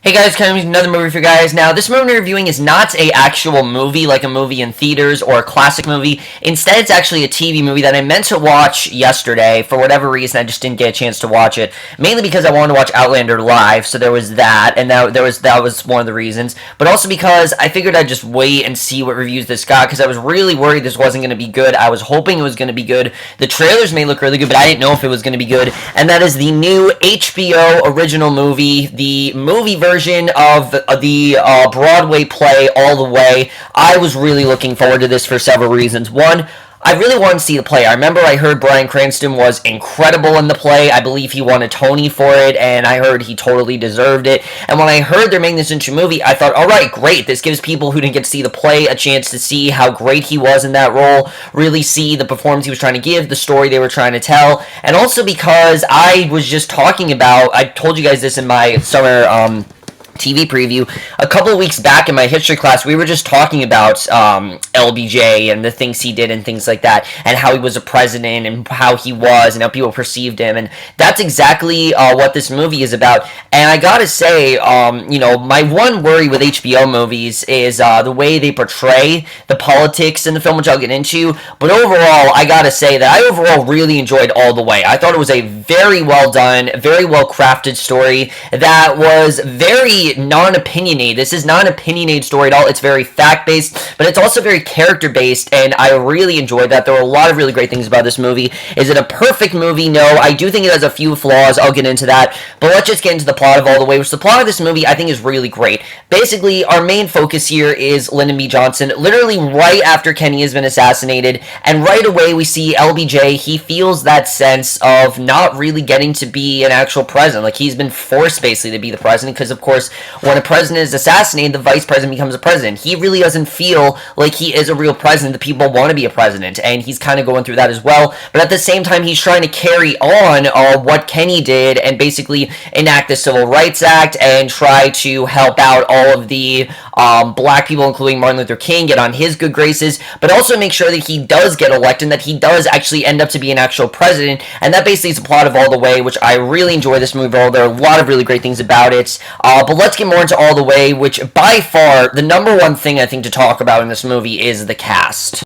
Hey guys, coming with another movie for you guys. Now, this movie we're reviewing is not a actual movie, like a movie in theaters or a classic movie. Instead, it's actually a TV movie that I meant to watch yesterday. For whatever reason, I just didn't get a chance to watch it. Mainly because I wanted to watch Outlander live, so there was that, and that was one of the reasons. But also because I figured I'd just wait and see what reviews this got, because I was really worried this wasn't going to be good. I was hoping it was going to be good. The trailers may look really good, but I didn't know if it was going to be good. And that is the new HBO original movie, the movie version of the Broadway play All the Way. I was really looking forward to this for several reasons. One, I really wanted to see the play. I remember I heard Bryan Cranston was incredible in the play. I believe he won a Tony for it, and I heard he totally deserved it. And when I heard they're making this into a movie, I thought, alright, great. This gives people who didn't get to see the play a chance to see how great he was in that role, really see the performance he was trying to give, the story they were trying to tell, and also because I was just talking about, I told you guys this in my summer, TV preview. A couple of weeks back in my history class, we were just talking about LBJ and the things he did and things like that, and how he was a president and how he was and how people perceived him, and that's exactly what this movie is about. And I gotta say, my one worry with HBO movies is the way they portray the politics in the film, which I'll get into, but overall, I gotta say that I overall really enjoyed All the Way. I thought it was a very well done, very well crafted story that was very non-opinionated. This is not an opinionated story at all. It's very fact-based, but it's also very character-based, and I really enjoyed that. There were a lot of really great things about this movie. Is it a perfect movie? No. I do think it has a few flaws. I'll get into that, but let's just get into the plot of All the Way, which the plot of this movie I think is really great. Basically, our main focus here is Lyndon B. Johnson, literally right after Kennedy has been assassinated, and right away we see LBJ. He feels that sense of not really getting to be an actual president. Like, he's been forced basically to be the president, because of course when a president is assassinated, the vice president becomes a president. He really doesn't feel like he is a real president. The people want to be a president, and he's kind of going through that as well. But at the same time, he's trying to carry on what Kenny did and basically enact the Civil Rights Act and try to help out all of the black people, including Martin Luther King, get on his good graces, but also make sure that he does get elected and that he does actually end up to be an actual president. And that basically is the plot of All the Way, which I really enjoy this movie. There are a lot of really great things about it. But let's get more into All the Way, which by far, the number one thing I think to talk about in this movie is the cast.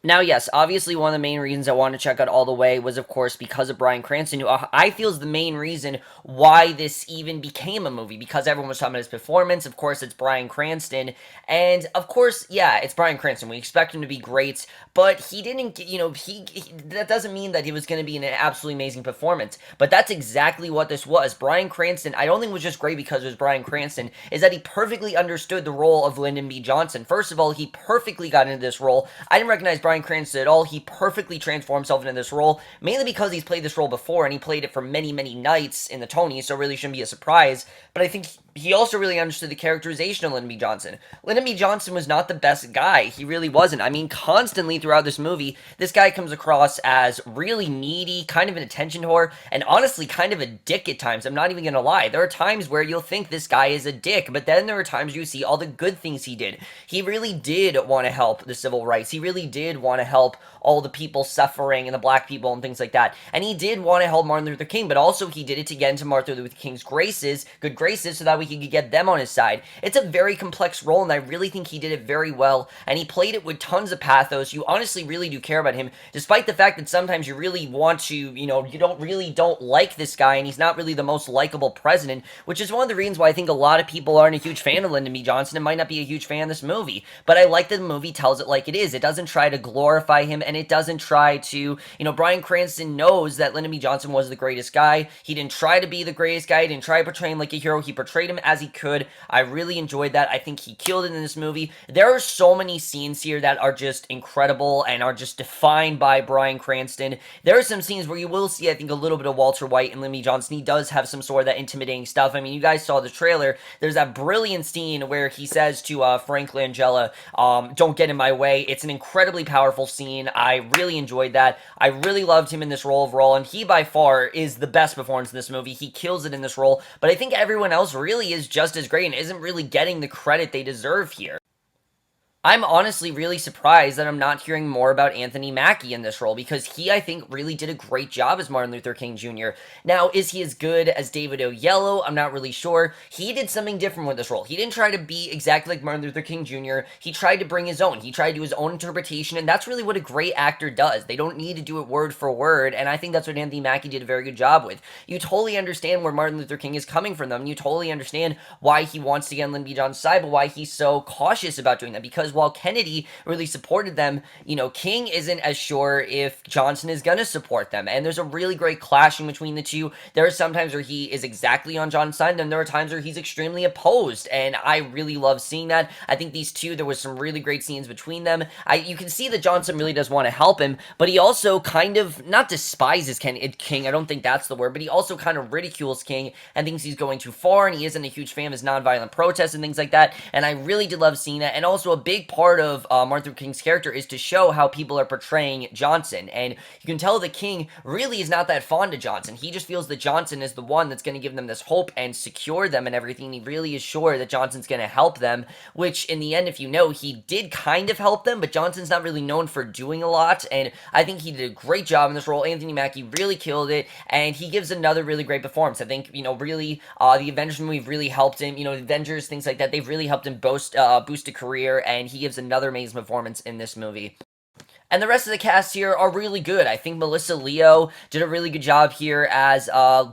Now, yes, obviously one of the main reasons I wanted to check out All the Way was, of course, because of Bryan Cranston, who I feel is the main reason why this even became a movie, because everyone was talking about his performance. Of course, it's Bryan Cranston, and of course, yeah, it's Bryan Cranston. We expect him to be great, but he didn't, that doesn't mean that he was going to be an absolutely amazing performance, but that's exactly what this was. Bryan Cranston, I don't think was just great because it was Bryan Cranston, is that he perfectly understood the role of Lyndon B. Johnson. First of all, he perfectly got into this role. I didn't recognize Bryan Cranston at all. He perfectly transformed himself into this role, mainly because he's played this role before, and he played it for many, many nights in the Tonys, so it really shouldn't be a surprise. But I think he also really understood the characterization of Lyndon B. Johnson. Lyndon B. Johnson was not the best guy. He really wasn't. I mean, constantly throughout this movie, this guy comes across as really needy, kind of an attention whore, and honestly kind of a dick at times. I'm not even gonna lie. There are times where you'll think this guy is a dick, but then there are times you see all the good things he did. He really did want to help the civil rights. He really did want to help all the people suffering and the black people and things like that. And he did want to help Martin Luther King, but also he did it to get into Martin Luther King's good graces, so that we could get them on his side. It's a very complex role, and I really think he did it very well, and he played it with tons of pathos. You honestly really do care about him, despite the fact that sometimes you really want to, you don't like this guy, and he's not really the most likable president, which is one of the reasons why I think a lot of people aren't a huge fan of Lyndon B. Johnson and might not be a huge fan of this movie. But I like that the movie tells it like it is. It doesn't try to glorify him, and it doesn't try to, Bryan Cranston knows that Lyndon B. Johnson was the greatest guy. He didn't try to be the greatest guy. He didn't try to portray him like a hero. He portrayed him as he could. I really enjoyed that. I think he killed it in this movie. There are so many scenes here that are just incredible and are just defined by Bryan Cranston. There are some scenes where you will see, I think, a little bit of Walter White and Lyndon B. Johnson. He does have some sort of that intimidating stuff. I mean, you guys saw the trailer. There's that brilliant scene where he says to Frank Langella, don't get in my way. It's an incredibly powerful scene. I really enjoyed that. I really loved him in this role overall, and he by far is the best performance in this movie. He kills it in this role, but I think everyone else really is just as great and isn't really getting the credit they deserve here. I'm honestly really surprised that I'm not hearing more about Anthony Mackie in this role because he, I think, really did a great job as Martin Luther King Jr. Now, is he as good as David Oyelowo? I'm not really sure. He did something different with this role. He didn't try to be exactly like Martin Luther King Jr. He tried to bring his own. He tried to do his own interpretation, and that's really what a great actor does. They don't need to do it word for word, and I think that's what Anthony Mackie did a very good job with. You totally understand where Martin Luther King is coming from them. You totally understand why he wants to get on Lyndon B. Johnson's side, but why he's so cautious about doing that. Because while Kennedy really supported them, King isn't as sure if Johnson is going to support them. And there's a really great clashing between the two. There are some times where he is exactly on Johnson's side, and there are times where he's extremely opposed. And I really love seeing that. I think these two, there was some really great scenes between them. You can see that Johnson really does want to help him, but he also kind of, not despises King, I don't think that's the word, but he also kind of ridicules King and thinks he's going too far, and he isn't a huge fan of his nonviolent protests and things like that. And I really did love seeing that. And also a big part of Martin Luther King's character is to show how people are portraying Johnson. And you can tell that King really is not that fond of Johnson. He just feels that Johnson is the one that's going to give them this hope and secure them and everything. He really is sure that Johnson's going to help them, which in the end, if you know, he did kind of help them, but Johnson's not really known for doing a lot. And I think he did a great job in this role. Anthony Mackie really killed it, and he gives another really great performance. I think, really, the Avengers movie really helped him. Avengers, things like that, they've really helped him boost a career, and he gives another amazing performance in this movie. And the rest of the cast here are really good. I think Melissa Leo did a really good job here as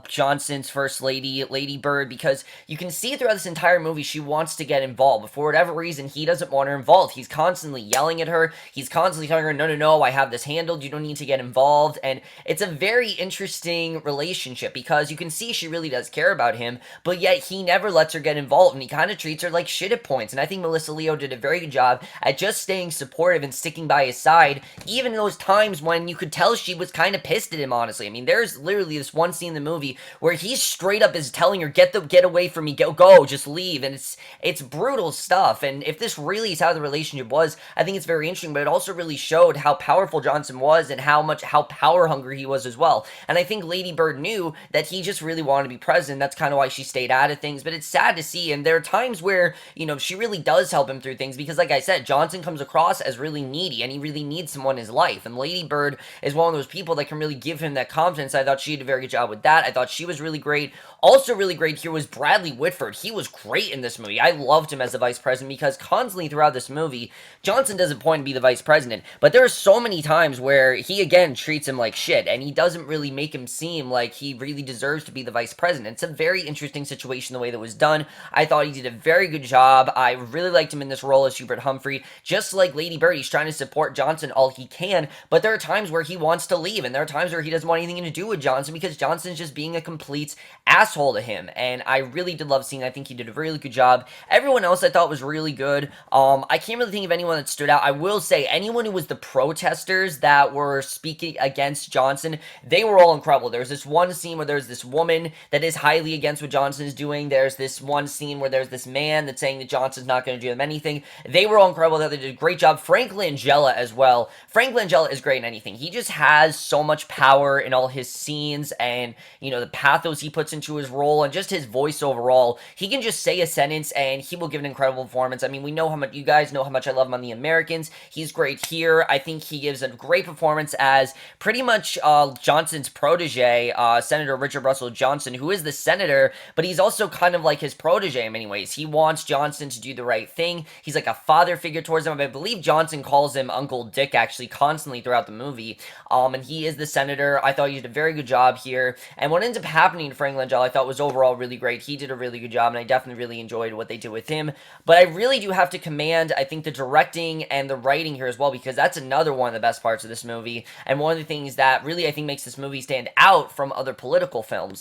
Johnson's first lady, Lady Bird, because you can see throughout this entire movie she wants to get involved, but for whatever reason, he doesn't want her involved. He's constantly yelling at her. He's constantly telling her, no, no, no, I have this handled. You don't need to get involved. And it's a very interesting relationship because you can see she really does care about him, but yet he never lets her get involved, and he kind of treats her like shit at points. And I think Melissa Leo did a very good job at just staying supportive and sticking by his side, even in those times when you could tell she was kind of pissed at him, honestly. I mean, there's literally this one scene in the movie where he straight up is telling her, get away from me, go, just leave, and it's brutal stuff. And if this really is how the relationship was, I think it's very interesting, but it also really showed how powerful Johnson was and how power hungry he was as well. And I think Lady Bird knew that he just really wanted to be president. That's kind of why she stayed out of things, but it's sad to see, and there are times where, she really does help him through things, because like I said, Johnson comes across as really needy, and he really needs someone in his life, and Lady Bird is one of those people that can really give him that confidence. I thought she did a very good job with that. I thought she was really great. Also really great here was Bradley Whitford. He was great in this movie. I loved him as the vice president because constantly throughout this movie, Johnson doesn't point to be the vice president, but there are so many times where he again treats him like shit, and he doesn't really make him seem like he really deserves to be the vice president. It's a very interesting situation the way that was done. I thought he did a very good job. I really liked him in this role as Hubert Humphrey. Just like Lady Bird, he's trying to support Johnson all he can, but there are times where he wants to leave, and there are times where he doesn't want anything to do with Johnson because Johnson's just being a complete asshole to him, and I really did love seeing that. I think he did a really good job. Everyone else I thought was really good. I can't really think of anyone that stood out. I will say anyone who was the protesters that were speaking against Johnson, they were all incredible. There's this one scene where there's this woman that is highly against what Johnson is doing. There's this one scene where there's this man that's saying that Johnson's not going to do them anything. They were all incredible. They did a great job. Frank Langella as well. Frank Langella is great in anything. He just has so much power in all his scenes, and the pathos he puts into his role and just his voice overall. He can just say a sentence and he will give an incredible performance. I mean, we know how much, you guys know how much I love him on The Americans. He's great here. I think he gives a great performance as pretty much Johnson's protege, Senator Richard Russell Johnson, who is the senator, but he's also kind of like his protege in many ways. He wants Johnson to do the right thing. He's like a father figure towards him. I believe Johnson calls him Uncle Dick actually constantly throughout the movie. And he is the senator. I thought he did a very good job here. And what ends up happening to Frank Langella I thought was overall really great. He did a really good job, and I definitely really enjoyed what they did with him. But I really do have to commend, I think, the directing and the writing here as well, because that's another one of the best parts of this movie, and one of the things that really, I think, makes this movie stand out from other political films.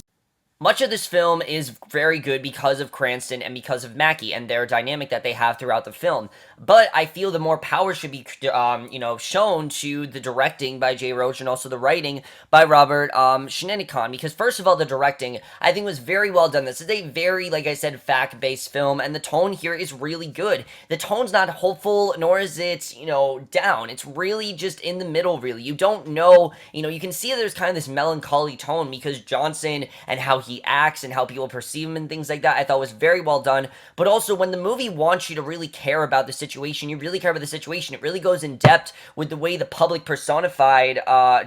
Much of this film is very good because of Cranston and because of Mackie and their dynamic that they have throughout the film. But I feel the more power should be, shown to the directing by Jay Roach and also the writing by Robert Shinnigan. Because first of all, the directing, I think, was very well done. This is a very, like I said, fact-based film, and the tone here is really good. The tone's not hopeful, nor is it, down. It's really just in the middle, really. You don't know, you can see there's kind of this melancholy tone because Johnson and how he he acts and how people perceive him and things like that, I thought was very well done. But also, when the movie wants you to really care about the situation, you really care about the situation. It really goes in depth with the way the public personified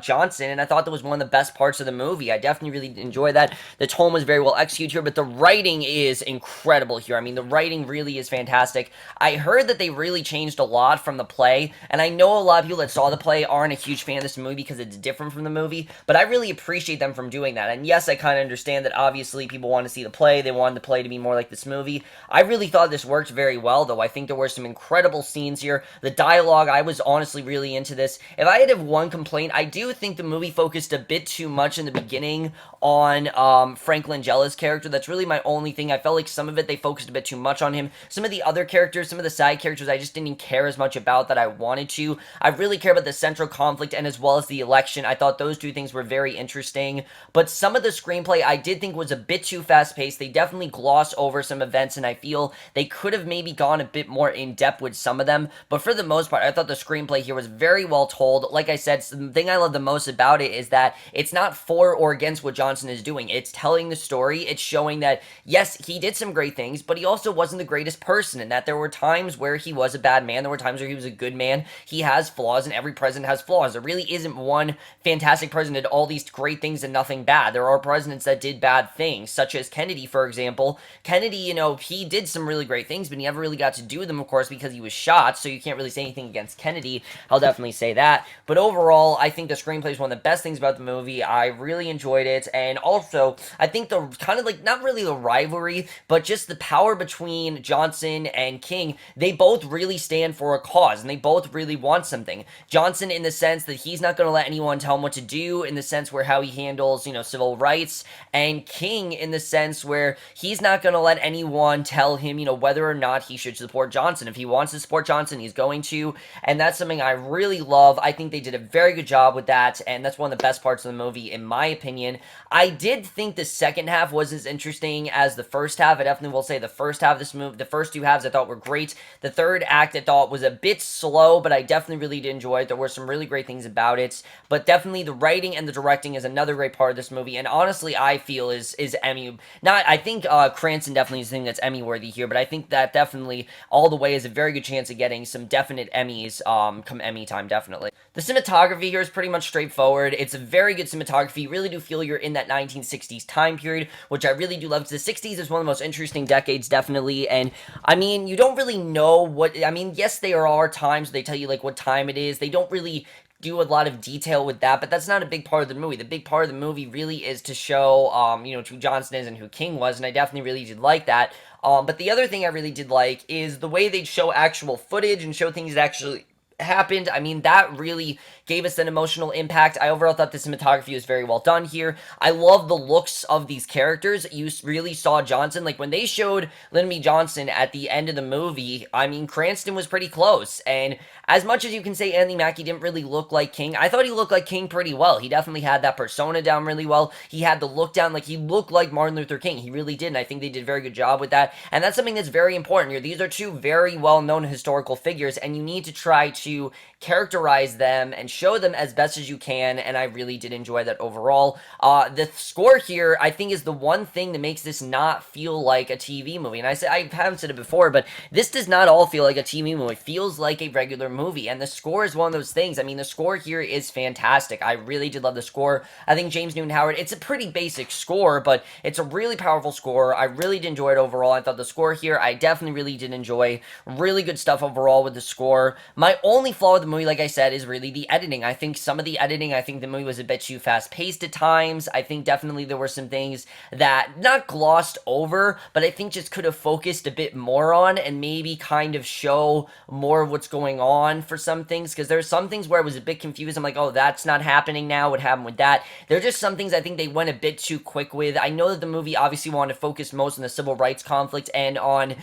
Johnson, and I thought that was one of the best parts of the movie. I definitely really enjoyed that. The tone was very well executed here, but the writing is incredible here. I mean, the writing really is fantastic. I heard that they really changed a lot from the play, and I know a lot of people that saw the play aren't a huge fan of this movie because it's different from the movie, but I really appreciate them from doing that. And yes, I kind of understand that obviously people want to see the play. They wanted the play to be more like this movie. I really thought this worked very well, though. I think there were some incredible scenes here. The dialogue, I was honestly really into this. If I had to have one complaint, I do think the movie focused a bit too much in the beginning on Frank Langella's character. That's really my only thing. I felt like some of it, they focused a bit too much on him. Some of the other characters, some of the side characters, I just didn't care as much about that I wanted to. I really care about the central conflict and as well as the election. I thought those two things were very interesting, but some of the screenplay I did think was a bit too fast-paced. They definitely gloss over some events, and I feel they could have maybe gone a bit more in-depth with some of them, but for the most part, I thought the screenplay here was very well told. Like I said, the thing I love the most about it is that it's not for or against what Johnson is doing. It's telling the story. It's showing that, yes, he did some great things, but he also wasn't the greatest person, and that there were times where he was a bad man. There were times where he was a good man. He has flaws, and every president has flaws. There really isn't one fantastic president did all these great things and nothing bad. There are presidents that did bad things, such as Kennedy, for example. Kennedy, he did some really great things, but he never really got to do them, of course, because he was shot, so you can't really say anything against Kennedy. I'll definitely say that. But overall, I think the screenplay is one of the best things about the movie. I really enjoyed it, and also, I think the kind of not really the rivalry, but just the power between Johnson and King, they both really stand for a cause, and they both really want something. Johnson in the sense that he's not going to let anyone tell him what to do, in the sense where how he handles, civil rights, and King in the sense where he's not going to let anyone tell him, whether or not he should support Johnson. If he wants to support Johnson, he's going to, and that's something I really love. I think they did a very good job with that, and that's one of the best parts of the movie, in my opinion. I did think the second half was as interesting as the first half. I definitely will say the first half of this movie, the first two halves I thought were great. The third act I thought was a bit slow, but I definitely really did enjoy it. There were some really great things about it, but definitely the writing and the directing is another great part of this movie, and honestly, I feel is Emmy. I think Cranston definitely is the thing that's Emmy worthy here, but I think that definitely all the way is a very good chance of getting some definite Emmys come Emmy time, definitely. The cinematography here is pretty much straightforward. It's a very good cinematography. You really do feel you're in that 1960s time period, which I really do love, because the 60s is one of the most interesting decades, definitely, and I mean, you don't really know what, yes, there are times they tell you, what time it is. They don't really do a lot of detail with that, but that's not a big part of the movie. The big part of the movie really is to show, who Johnson is and who King was, and I definitely really did like that. But the other thing I really did like is the way they'd show actual footage and show things that actually happened. That really gave us an emotional impact. I overall thought the cinematography was very well done here. I love the looks of these characters. You really saw Johnson, when they showed Lyndon B. Johnson at the end of the movie, Cranston was pretty close, and as much as you can say Anthony Mackie didn't really look like King, I thought he looked like King pretty well. He definitely had that persona down really well. He had the look down, he looked like Martin Luther King. He really did, and I think they did a very good job with that, and that's something that's very important here. These are two very well-known historical figures, and you need to try to characterize them and show them as best as you can, and I really did enjoy that overall. The score here, I think, is the one thing that makes this not feel like a TV movie, and I haven't said it before, but this does not all feel like a TV movie. It feels like a regular movie, and the score is one of those things. The score here is fantastic. I really did love the score. I think James Newton Howard, it's a pretty basic score, but it's a really powerful score. I really did enjoy it overall. I thought the score here, I definitely really did enjoy. Really good stuff overall with the score. My only flaw with the movie, like I said, is really the editing. I think some of the editing, I think the movie was a bit too fast-paced at times. I think definitely there were some things that, not glossed over, but I think just could have focused a bit more on, and maybe kind of show more of what's going on for some things, because there's some things where I was a bit confused. I'm like, oh, that's not happening now. What happened with that? There are just some things I think they went a bit too quick with. I know that the movie obviously wanted to focus most on the civil rights conflict and on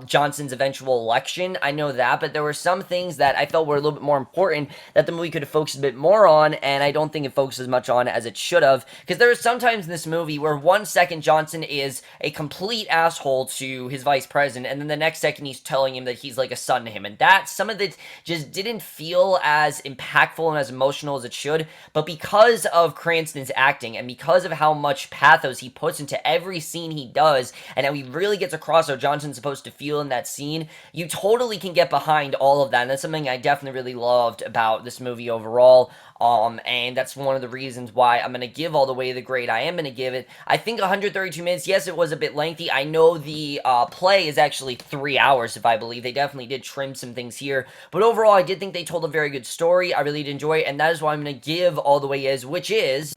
Johnson's eventual election. I know that, but there were some things that I felt were a little bit more important that the movie could have focused a bit more on, and I don't think it focused as much on as it should have, because there are sometimes in this movie where 1 second Johnson is a complete asshole to his vice president, and then the next second he's telling him that he's like a son to him, and that, some of it just didn't feel as impactful and as emotional as it should, but because of Cranston's acting, and because of how much pathos he puts into every scene he does, and how he really gets across how Johnson's supposed to feel in that scene, you totally can get behind all of that, and that's something I definitely really loved about this movie overall. And that's one of the reasons why I'm going to give all the way the grade I am going to give it. I think 132 minutes, yes, it was a bit lengthy. I know the play is actually 3 hours, if I believe. They definitely did trim some things here. But overall, I did think they told a very good story. I really did enjoy it, and that is why I'm going to give all the way is, which is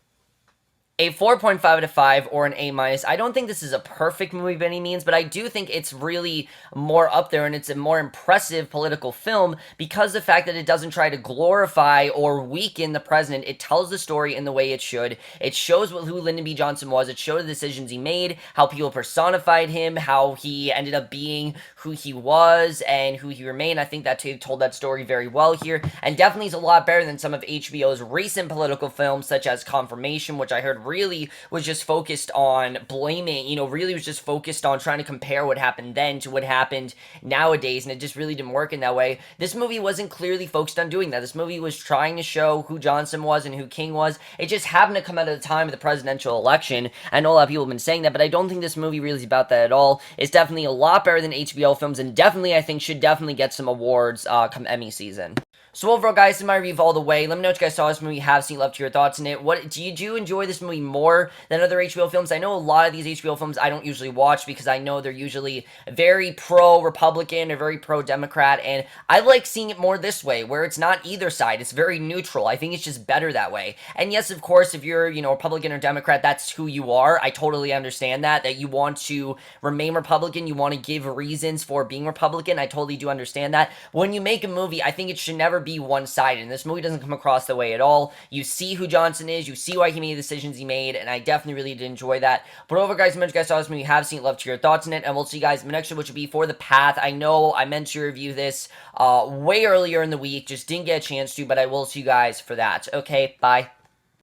a 4.5 out of 5 or an A-. I don't think this is a perfect movie by any means, but I do think it's really more up there, and it's a more impressive political film because the fact that it doesn't try to glorify or weaken the president. It tells the story in the way it should. It shows who Lyndon B. Johnson was. It showed the decisions he made, how people personified him, how he ended up being who he was and who he remained. I think that told that story very well here, and definitely is a lot better than some of HBO's recent political films, such as Confirmation, which I heard really was just focused on blaming, really was just focused on trying to compare what happened then to what happened nowadays, and it just really didn't work in that way. This movie wasn't clearly focused on doing that. This movie was trying to show who Johnson was and who King was. It just happened to come out at the time of the presidential election. I know a lot of people have been saying that, but I don't think this movie really is about that at all. It's definitely a lot better than HBO films, and definitely, I think, should definitely get some awards come Emmy season. So overall, guys, this is my review of all the way. Let me know what you guys saw this movie, have seen, left your thoughts in it. What do you enjoy this movie more than other HBO films? I know a lot of these HBO films I don't usually watch because I know they're usually very pro-Republican or very pro-Democrat, and I like seeing it more this way, where it's not either side. It's very neutral. I think it's just better that way. And yes, of course, if you're, Republican or Democrat, that's who you are. I totally understand that you want to remain Republican, you want to give reasons for being Republican. I totally do understand that. When you make a movie, I think it should never be one-sided, and this movie doesn't come across that way at all. You see who Johnson is, you see why he made the decisions he made, and I definitely really did enjoy that. But overall, guys, if you guys saw this movie, have seen it, love to hear your thoughts on it, and we'll see you guys in the next one, which will be For the Path. I know I meant to review this way earlier in the week, just didn't get a chance to, but I will see you guys for that. Okay, bye.